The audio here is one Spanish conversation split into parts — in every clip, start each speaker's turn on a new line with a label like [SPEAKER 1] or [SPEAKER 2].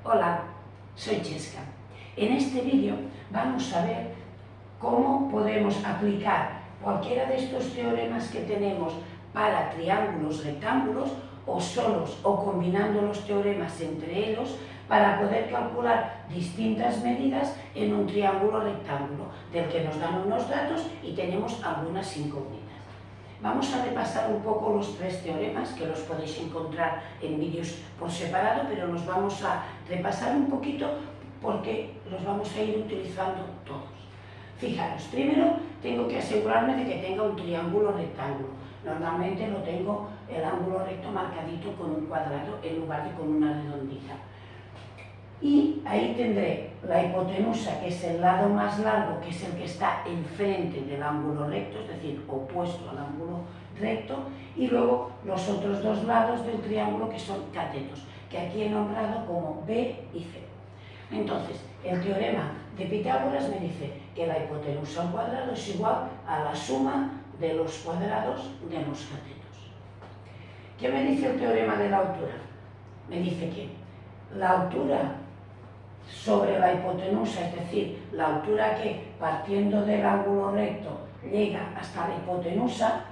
[SPEAKER 1] Hola, soy Chesca. En este vídeo vamos a ver cómo podemos aplicar cualquiera de estos teoremas que tenemos para triángulos rectángulos o solos o combinando los teoremas entre ellos para poder calcular distintas medidas en un triángulo rectángulo del que nos dan unos datos y tenemos algunas incógnitas. Vamos a repasar un poco los tres teoremas, que los podéis encontrar en vídeos por separado, pero los vamos a repasar un poquito porque los vamos a ir utilizando todos. Fijaros, primero tengo que asegurarme de que tenga un triángulo rectángulo. Normalmente lo tengo el ángulo recto marcadito con un cuadrado en lugar de con una redondita. Y ahí tendré la hipotenusa, que es el lado más largo, que es el que está enfrente del ángulo recto, es decir, opuesto al ángulo recto, y luego los otros dos lados del triángulo, que son catetos, que aquí he nombrado como B y C. Entonces, el teorema de Pitágoras me dice que la hipotenusa al cuadrado es igual a la suma de los cuadrados de los catetos. ¿Qué me dice el teorema de la altura? Me dice que la altura sobre la hipotenusa, es decir, la altura que partiendo del ángulo recto llega hasta la hipotenusa,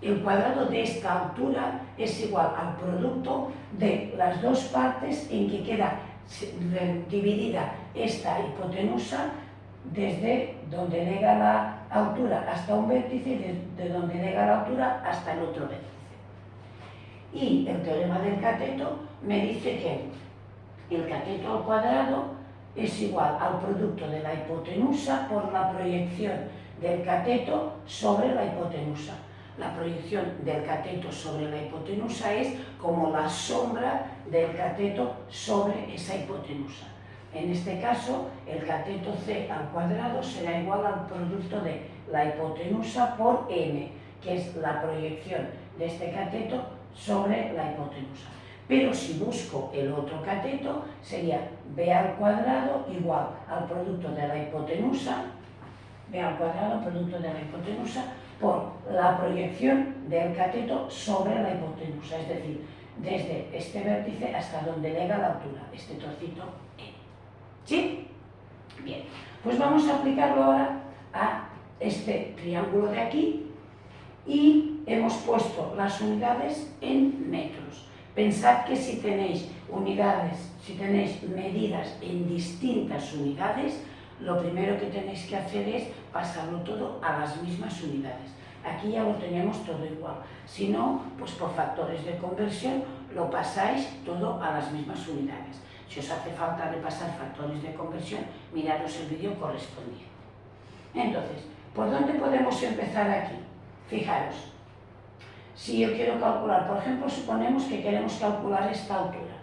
[SPEAKER 1] el cuadrado de esta altura es igual al producto de las dos partes en que queda dividida esta hipotenusa desde donde llega la altura hasta un vértice y de donde llega la altura hasta el otro vértice. Y el teorema del cateto me dice que el cateto al cuadrado es igual al producto de la hipotenusa por la proyección del cateto sobre la hipotenusa. La proyección del cateto sobre la hipotenusa es como la sombra del cateto sobre esa hipotenusa. En este caso, el cateto C al cuadrado será igual al producto de la hipotenusa por m, que es la proyección de este cateto sobre la hipotenusa. Pero si busco el otro cateto, sería b al cuadrado igual al producto de la hipotenusa, b al cuadrado, producto de la hipotenusa, por la proyección del cateto sobre la hipotenusa, es decir, desde este vértice hasta donde llega la altura, este trocito E. ¿Sí? Bien, pues vamos a aplicarlo ahora a este triángulo de aquí y hemos puesto las unidades en metros. Pensad que si tenéis unidades, si tenéis medidas en distintas unidades, lo primero que tenéis que hacer es pasarlo todo a las mismas unidades. Aquí ya lo tenemos todo igual. Si no, pues por factores de conversión lo pasáis todo a las mismas unidades. Si os hace falta repasar factores de conversión, miraros el vídeo correspondiente. Entonces, ¿por dónde podemos empezar aquí? Fijaros, si yo quiero calcular, por ejemplo, suponemos que queremos calcular esta altura.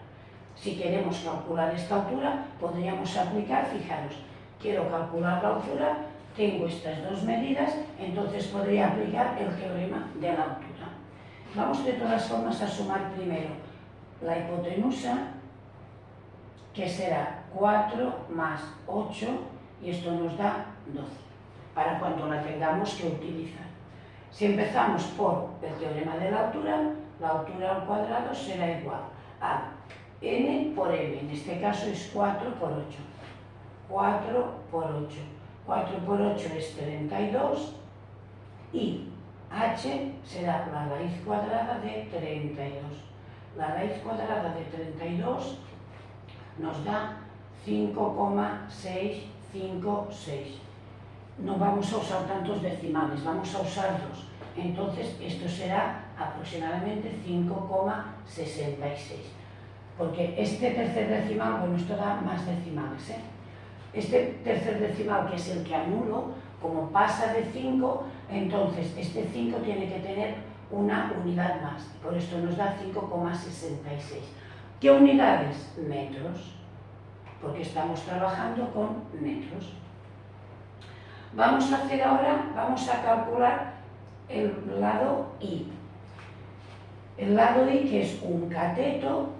[SPEAKER 1] Si queremos calcular esta altura, podríamos aplicar, fijaros, quiero calcular la altura, tengo estas dos medidas, entonces podría aplicar el teorema de la altura. Vamos de todas formas a sumar primero la hipotenusa, que será 4 más 8, y esto nos da 12, para cuando la tengamos que utilizar. Si empezamos por el teorema de la altura al cuadrado será igual a n por m, en este caso es 4 por 8. 4 por 8. 4 por 8 es 32 y h será la raíz cuadrada de 32. La raíz cuadrada de 32 nos da 5,656. No vamos a usar tantos decimales, vamos a usar dos. Entonces esto será aproximadamente 5,66. Porque este tercer decimal, bueno, esto da más decimales, ¿eh? Este tercer decimal, que es el que anulo, como pasa de 5, entonces este 5 tiene que tener una unidad más. Por esto nos da 5,66. ¿Qué unidades? Metros, porque estamos trabajando con metros. Vamos a hacer ahora, vamos a calcular el lado I. El lado I, que es un cateto,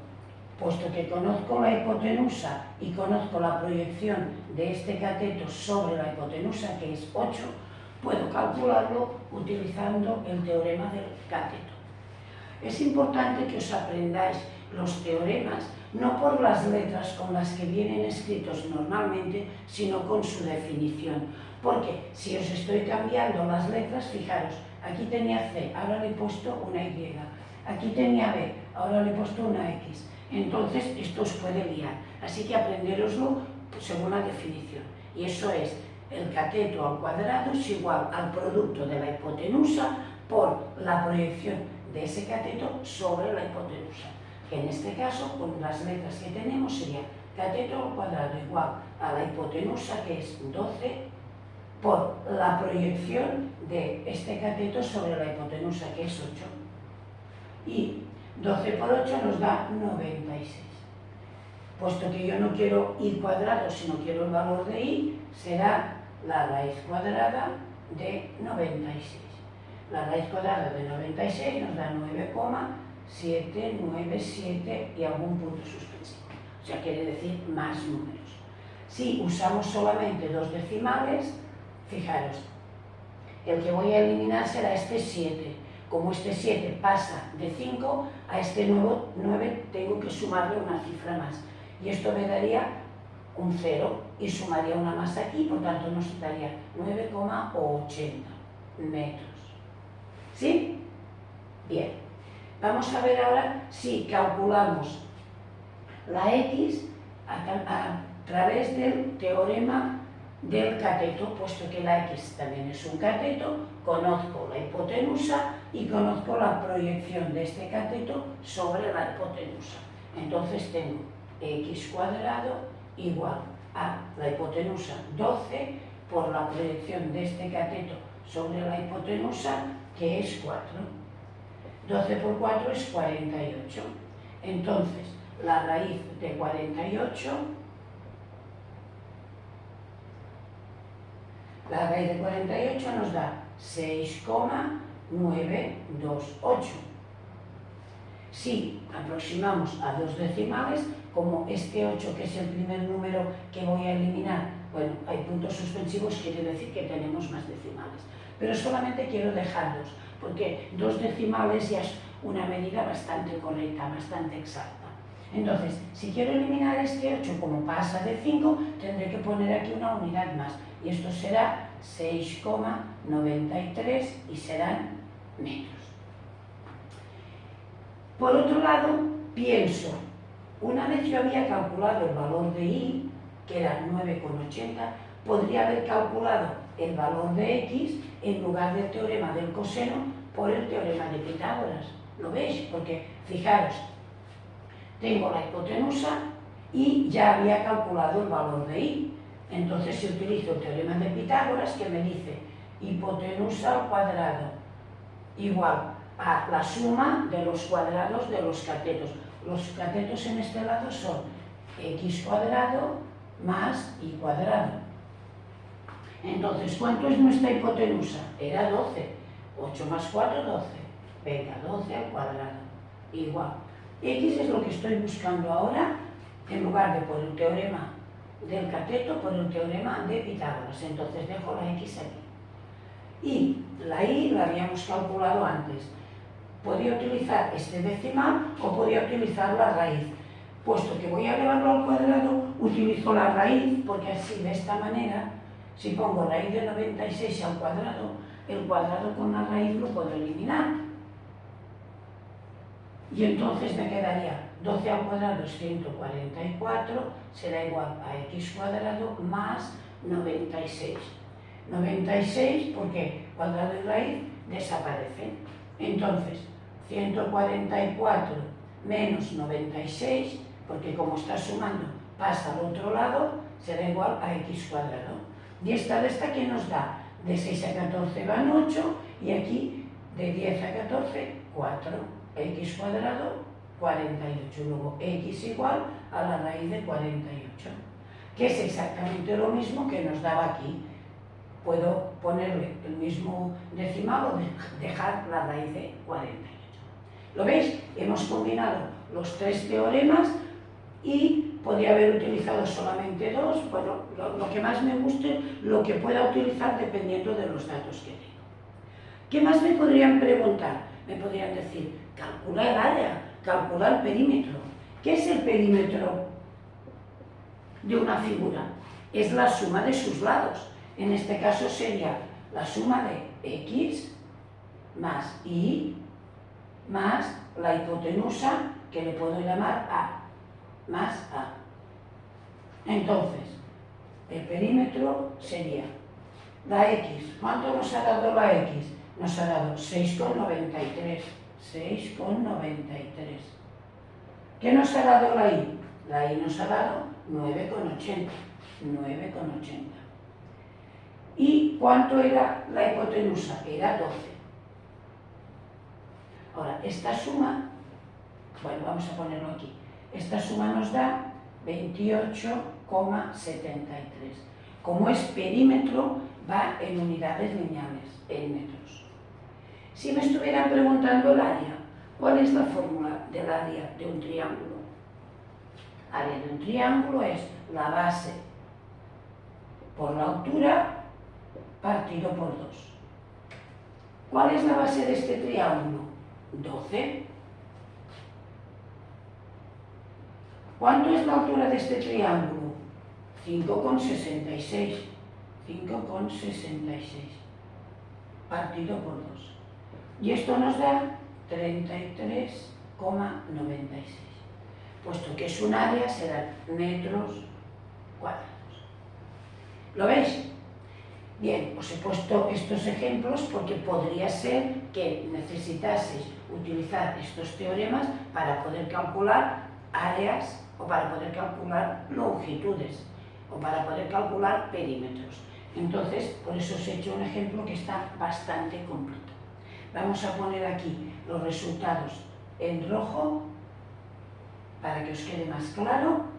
[SPEAKER 1] puesto que conozco la hipotenusa y conozco la proyección de este cateto sobre la hipotenusa, que es 8, puedo calcularlo utilizando el teorema del cateto. Es importante que os aprendáis los teoremas no por las letras con las que vienen escritos normalmente, sino con su definición. Porque si os estoy cambiando las letras, fijaros, aquí tenía C, ahora le he puesto una Y, aquí tenía B, ahora le he puesto una X. Entonces esto os puede liar, así que aprenderoslo según la definición. Y eso es, el cateto al cuadrado es igual al producto de la hipotenusa por la proyección de ese cateto sobre la hipotenusa. Que en este caso, con las letras que tenemos, sería cateto al cuadrado igual a la hipotenusa, que es 12, por la proyección de este cateto sobre la hipotenusa, que es 8. Y 12 por 8 nos da 96. Puesto que yo no quiero y cuadrado, sino quiero el valor de y, será la raíz cuadrada de 96. La raíz cuadrada de 96 nos da 9,797 y algún punto suspensivo. O sea, quiere decir más números. Si usamos solamente dos decimales, fijaros, el que voy a eliminar será este 7. Como este 7 pasa de 5, a este nuevo 9 tengo que sumarle una cifra más. Y esto me daría un 0 y sumaría una más aquí, por tanto nos daría 9,80 metros. ¿Sí? Bien. Vamos a ver ahora si calculamos la X a través del teorema del cateto, puesto que la X también es un cateto, conozco la hipotenusa y conozco la proyección de este cateto sobre la hipotenusa. Entonces tengo X cuadrado igual a la hipotenusa 12 por la proyección de este cateto sobre la hipotenusa, que es 4. 12 por 4 es 48. Entonces, la raíz de 48, nos da 6,928. Si aproximamos a dos decimales, como este 8, que es el primer número que voy a eliminar, bueno, hay puntos suspensivos, quiere decir que tenemos más decimales. Pero solamente quiero dejarlos, porque dos decimales ya es una medida bastante correcta, bastante exacta. Entonces, si quiero eliminar este 8, como pasa de 5, tendré que poner aquí una unidad más. Y esto será 6,93 y serán metros. Por otro lado, pienso, una vez yo había calculado el valor de y, que era 9,80, podría haber calculado el valor de x en lugar del teorema del coseno por el teorema de Pitágoras. ¿Lo veis? Porque, fijaros, tengo la hipotenusa y ya había calculado el valor de y. Entonces, si utilizo el teorema de Pitágoras, que me dice hipotenusa al cuadrado igual a la suma de los cuadrados de los catetos. Los catetos en este lado son x cuadrado más y cuadrado. Entonces, ¿cuánto es nuestra hipotenusa? Era 12. 8 más 4, 12. Venga, 12 al cuadrado. Igual. X es lo que estoy buscando ahora, en lugar de por el teorema del cateto, por el teorema de Pitágoras. Entonces dejo la X aquí. Y la Y la habíamos calculado antes. Podía utilizar este decimal o podía utilizar la raíz. Puesto que voy a elevarlo al cuadrado, utilizo la raíz, porque así, de esta manera, si pongo raíz de 96 al cuadrado, el cuadrado con la raíz lo puedo eliminar. Y entonces me quedaría 12 al cuadrado es 144, será igual a x cuadrado más 96. 96 porque cuadrado y raíz desaparecen. Entonces, 144 menos 96, porque como está sumando pasa al otro lado, será igual a x cuadrado. Y esta de esta que nos da, de 6 a 14 van 8, y aquí de 10 a 14, 4. X cuadrado, 48. Luego x igual a la raíz de 48, que es exactamente lo mismo que nos daba aquí. Puedo ponerle el mismo decimal o dejar la raíz de 48. ¿Lo veis? Hemos combinado los tres teoremas y podría haber utilizado solamente dos. Bueno, lo que más me guste, lo que pueda utilizar dependiendo de los datos que tengo. ¿Qué más me podrían preguntar? Me podrían decir, calcula el área, calcula el perímetro. ¿Qué es el perímetro de una figura? Es la suma de sus lados. En este caso sería la suma de x más y más la hipotenusa, que le puedo llamar a, más a. Entonces, el perímetro sería la x. ¿Cuánto nos ha dado la x? Nos ha dado 6,93. 6,93. ¿Qué nos ha dado la y? La y nos ha dado 9,80. 9,80. ¿Y cuánto era la hipotenusa? Era 12. Ahora, esta suma, bueno, vamos a ponerlo aquí. Esta suma nos da 28,73. Como es perímetro, va en unidades lineales, en metros. Si me estuvieran preguntando el área, ¿cuál es la fórmula del área de un triángulo? Área de un triángulo es la base por la altura partido por 2. ¿Cuál es la base de este triángulo? 12. ¿Cuánto es la altura de este triángulo? 5,66. 5,66 partido por 2. Y esto nos da 33,96. Puesto que es un área, serán metros cuadrados. ¿Lo veis? Bien, os he puesto estos ejemplos porque podría ser que necesitaseis utilizar estos teoremas para poder calcular áreas o para poder calcular longitudes o para poder calcular perímetros. Entonces, por eso os he hecho un ejemplo que está bastante completo. Vamos a poner aquí los resultados en rojo para que os quede más claro.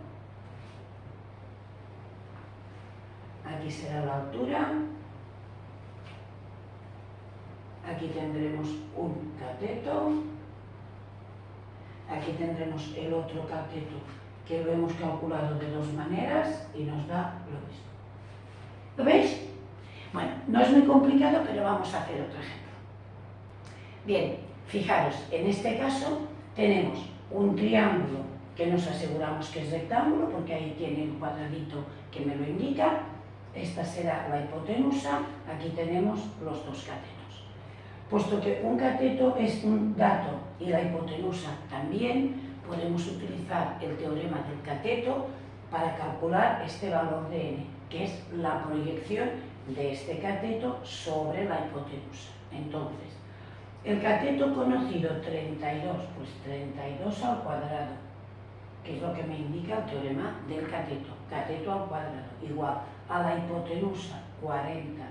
[SPEAKER 1] Aquí será la altura. Aquí tendremos un cateto. Aquí tendremos el otro cateto que lo hemos calculado de dos maneras y nos da lo mismo. ¿Lo veis? Bueno, no es muy complicado, pero vamos a hacer otro ejemplo. Bien, fijaros, en este caso tenemos un triángulo que nos aseguramos que es rectángulo porque ahí tiene un cuadradito que me lo indica. Esta será la hipotenusa, aquí tenemos los dos catetos. Puesto que un cateto es un dato y la hipotenusa también, podemos utilizar el teorema del cateto para calcular este valor de n, que es la proyección de este cateto sobre la hipotenusa. Entonces, el cateto conocido 32, pues 32 al cuadrado, que es lo que me indica el teorema del cateto. Cateto al cuadrado igual a la hipotenusa 40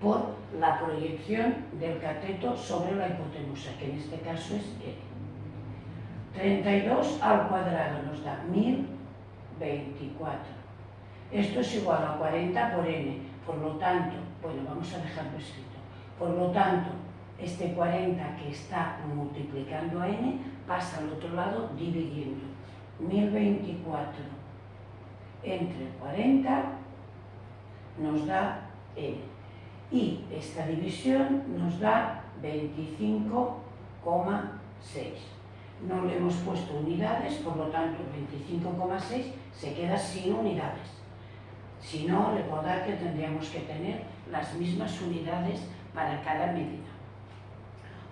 [SPEAKER 1] por la proyección del cateto sobre la hipotenusa, que en este caso es n. 32 al cuadrado nos da 1024. Esto es igual a 40 por n. Por lo tanto, bueno, vamos a dejarlo escrito. Por lo tanto, este 40 que está multiplicando a n pasa al otro lado dividiendo. 1024 entre 40 nos da n. Y esta división nos da 25,6. No le hemos puesto unidades, por lo tanto 25,6 se queda sin unidades. Si no, recordad que tendríamos que tener las mismas unidades para cada medida.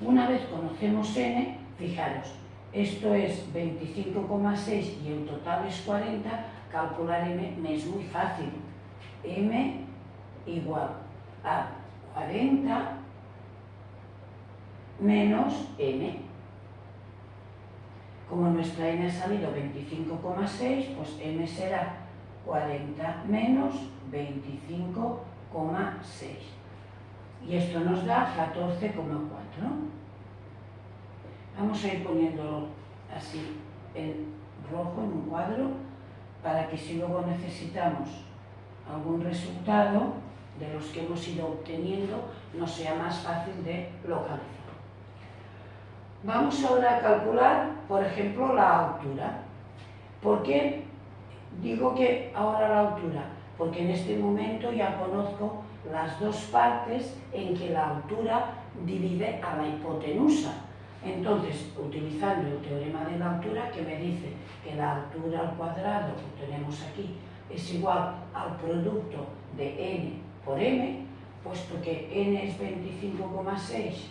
[SPEAKER 1] Una vez conocemos n, fijaros, esto es 25,6 y el total es 40, calcular m me es muy fácil. M igual a 40 menos n. Como nuestra n ha salido 25,6, pues m será 40 menos 25,6. Y esto nos da 14,4. Vamos a ir poniéndolo así en rojo en un cuadro para que si luego necesitamos algún resultado de los que hemos ido obteniendo nos sea más fácil de localizar. Vamos ahora a calcular, por ejemplo, la altura. ¿Por qué digo que ahora la altura? Porque en este momento ya conozco las dos partes en que la altura divide a la hipotenusa. Entonces, utilizando el teorema de la altura, que me dice que la altura al cuadrado, que tenemos aquí, es igual al producto de n por m, puesto que n es 25,6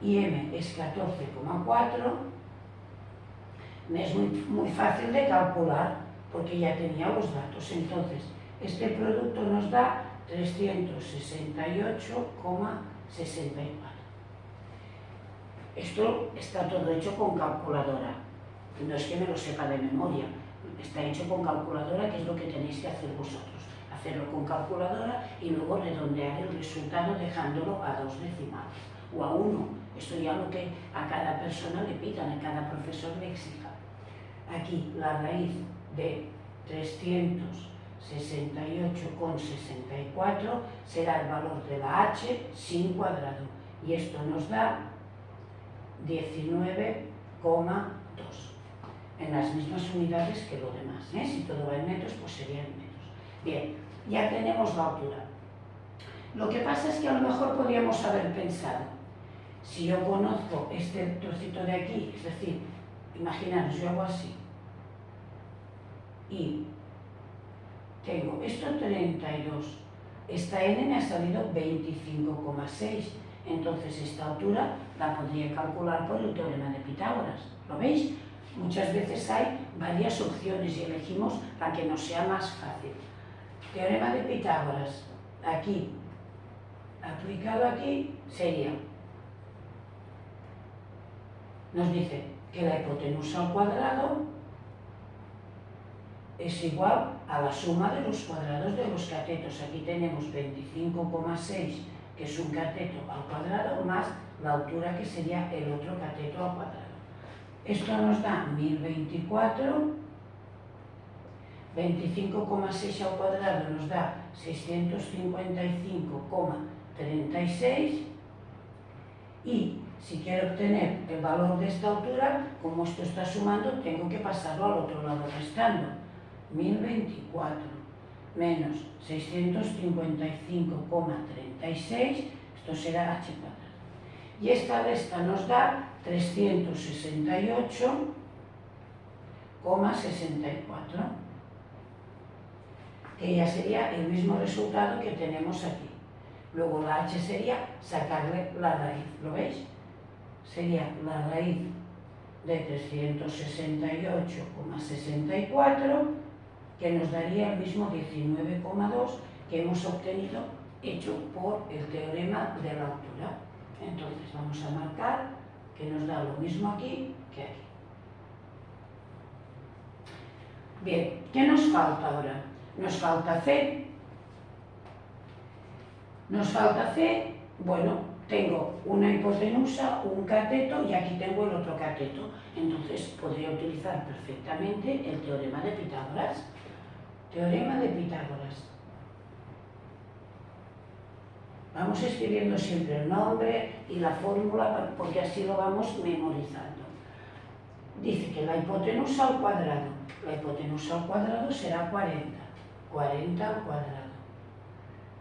[SPEAKER 1] y m es 14,4, me es muy fácil de calcular, porque ya tenía los datos. Entonces, este producto nos da 368,64. Esto está todo hecho con calculadora, no es que me lo sepa de memoria, está hecho con calculadora, que es lo que tenéis que hacer vosotros, hacerlo con calculadora y luego redondear el resultado dejándolo a 2 decimales o a 1, esto ya lo que a cada persona le pidan, a cada profesor le exija. Aquí la raíz de 368,64 será el valor de la h sin cuadrado y esto nos da 19,2 en las mismas unidades que lo demás, si todo va en metros, pues sería en metros. Bien, ya tenemos la altura. Lo que pasa es que a lo mejor podríamos haber pensado, si yo conozco este trocito de aquí, es decir, imaginaros, yo hago así y tengo esto 32, esta n me ha salido 25,6, entonces esta altura la podría calcular por el teorema de Pitágoras. ¿Lo veis? Muchas veces hay varias opciones y elegimos la que nos sea más fácil. Teorema de Pitágoras, aquí, aplicado aquí, sería, nos dice que la hipotenusa al cuadrado es igual a la suma de los cuadrados de los catetos. Aquí tenemos 25,6, que es un cateto al cuadrado, más la altura, que sería el otro cateto al cuadrado. Esto nos da 1024, 25,6 al cuadrado nos da 655,36 y si quiero obtener el valor de esta altura, como esto está sumando, tengo que pasarlo al otro lado restando. 1024 menos 655,36, esto será h cuadrado. Y esta resta nos da 368,64, que ya sería el mismo resultado que tenemos aquí. Luego la h sería sacarle la raíz, ¿lo veis? Sería la raíz de 368,64, que nos daría el mismo 19,2 que hemos obtenido hecho por el teorema de la altura. Entonces vamos a marcar que nos da lo mismo aquí que aquí. Bien, ¿qué nos falta ahora? Nos falta C. Nos falta C, bueno, tengo una hipotenusa, un cateto y aquí tengo el otro cateto. Entonces podría utilizar perfectamente el teorema de Pitágoras. Teorema de Pitágoras. Vamos escribiendo siempre el nombre y la fórmula porque así lo vamos memorizando. Dice que la hipotenusa al cuadrado será 40 al cuadrado.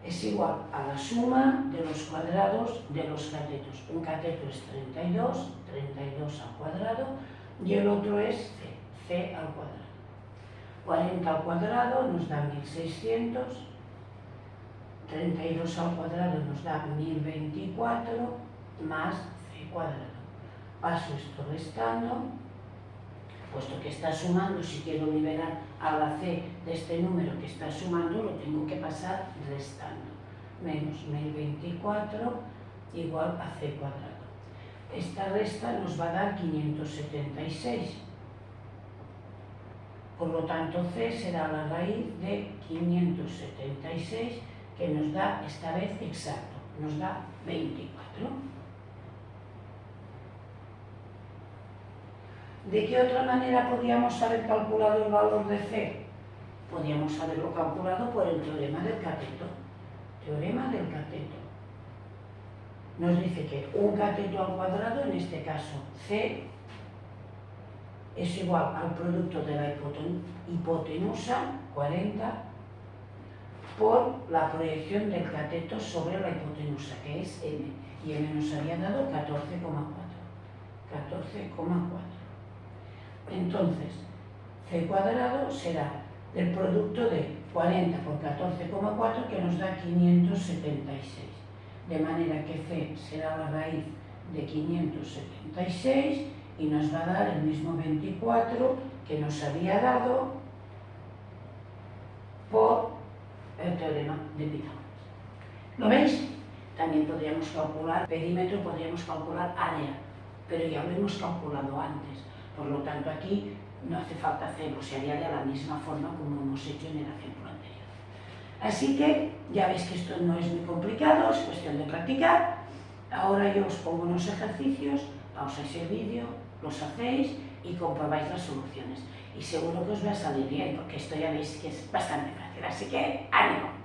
[SPEAKER 1] Es igual a la suma de los cuadrados de los catetos. Un cateto es 32 al cuadrado y el otro es C al cuadrado. 40 al cuadrado nos da 1600, 32 al cuadrado nos da 1024 más C cuadrado. Paso esto restando, puesto que está sumando, si quiero liberar a la C de este número que está sumando, lo tengo que pasar restando. Menos 1024 igual a C cuadrado. Esta resta nos va a dar 576. Por lo tanto, C será la raíz de 576, que nos da esta vez exacto, nos da 24. ¿De qué otra manera podríamos haber calculado el valor de C? Podríamos haberlo calculado por el teorema del cateto. Teorema del cateto. Nos dice que un cateto al cuadrado, en este caso C, es igual al producto de la hipotenusa, 40, por la proyección del cateto sobre la hipotenusa, que es M. y M nos había dado 14,4. Entonces, C cuadrado será el producto de 40 por 14,4 que nos da 576. De manera que C será la raíz de 576 y nos va a dar el mismo 24 que nos había dado por el teorema de Pitágoras. ¿Lo veis? También podríamos calcular perímetro, podríamos calcular área, pero ya lo hemos calculado antes. Por lo tanto, aquí no hace falta hacerlo, se haría de la misma forma como hemos hecho en el ejemplo anterior. Así que ya veis que esto no es muy complicado, es cuestión de practicar. Ahora yo os pongo unos ejercicios, pausáis el vídeo, los hacéis y comprobáis las soluciones. Y seguro que os va a salir bien, porque esto ya veis que es bastante fácil. Así que ánimo.